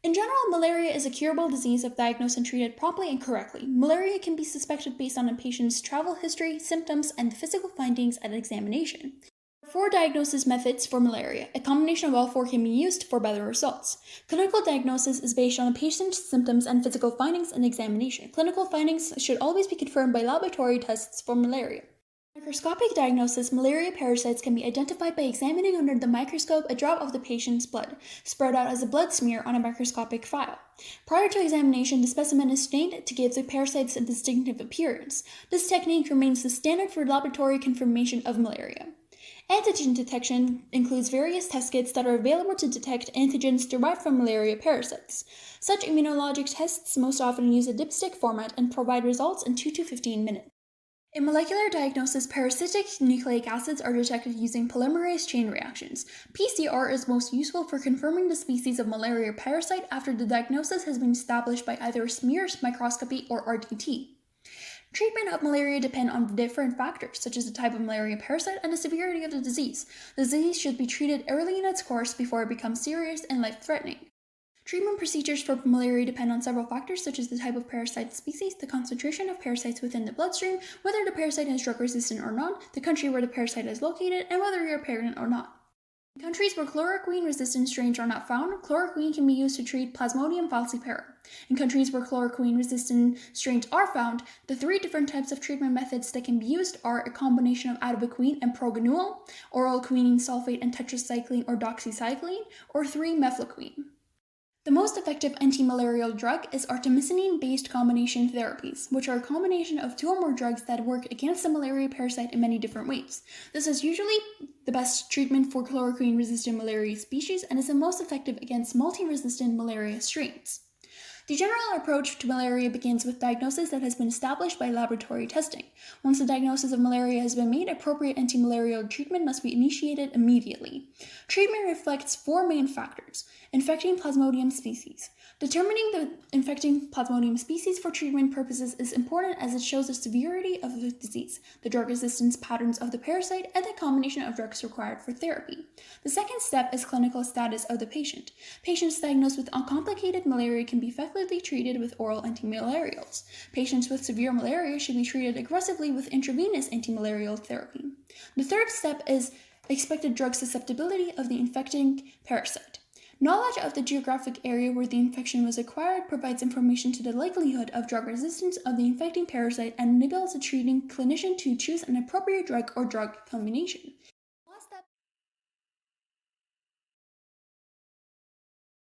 In general, malaria is a curable disease if diagnosed and treated promptly and correctly. Malaria can be suspected based on a patient's travel history, symptoms, and physical findings at examination. There are four diagnosis methods for malaria. A combination of all four can be used for better results. Clinical diagnosis is based on a patient's symptoms and physical findings and examination. Clinical findings should always be confirmed by laboratory tests for malaria. Microscopic diagnosis: malaria parasites can be identified by examining under the microscope a drop of the patient's blood, spread out as a blood smear on a microscopic file. Prior to examination, the specimen is stained to give the parasites a distinctive appearance. This technique remains the standard for laboratory confirmation of malaria. Antigen detection includes various test kits that are available to detect antigens derived from malaria parasites. Such immunologic tests most often use a dipstick format and provide results in 2 to 15 minutes. In molecular diagnosis, parasitic nucleic acids are detected using polymerase chain reactions. PCR is most useful for confirming the species of malaria parasite after the diagnosis has been established by either smear microscopy or RDT. Treatment of malaria depend on different factors, such as the type of malaria parasite and the severity of the disease. The disease should be treated early in its course before it becomes serious and life-threatening. Treatment procedures for malaria depend on several factors, such as the type of parasite species, the concentration of parasites within the bloodstream, whether the parasite is drug resistant or not, the country where the parasite is located, and whether you're pregnant or not. In countries where chloroquine-resistant strains are not found, chloroquine can be used to treat Plasmodium falciparum. In countries where chloroquine-resistant strains are found, the three different types of treatment methods that can be used are a combination of atopiquine and proguanil, oral quinine sulfate and tetracycline or doxycycline, or 3-mefloquine. The most effective anti-malarial drug is artemisinin-based combination therapies, which are a combination of two or more drugs that work against the malaria parasite in many different ways. This is usually the best treatment for chloroquine-resistant malaria species and is the most effective against multi-resistant malaria strains. The general approach to malaria begins with diagnosis that has been established by laboratory testing. Once the diagnosis of malaria has been made, appropriate antimalarial treatment must be initiated immediately. Treatment reflects four main factors: infecting Plasmodium species. Determining the infecting Plasmodium species for treatment purposes is important as it shows the severity of the disease, the drug resistance patterns of the parasite, and the combination of drugs required for therapy. The second step is clinical status of the patient. Patients diagnosed with uncomplicated malaria can be effectively treated with oral antimalarials. Patients with severe malaria should be treated aggressively with intravenous antimalarial therapy. The third step is expected drug susceptibility of the infecting parasite. Knowledge of the geographic area where the infection was acquired provides information to the likelihood of drug resistance of the infecting parasite and enables a treating clinician to choose an appropriate drug or drug combination.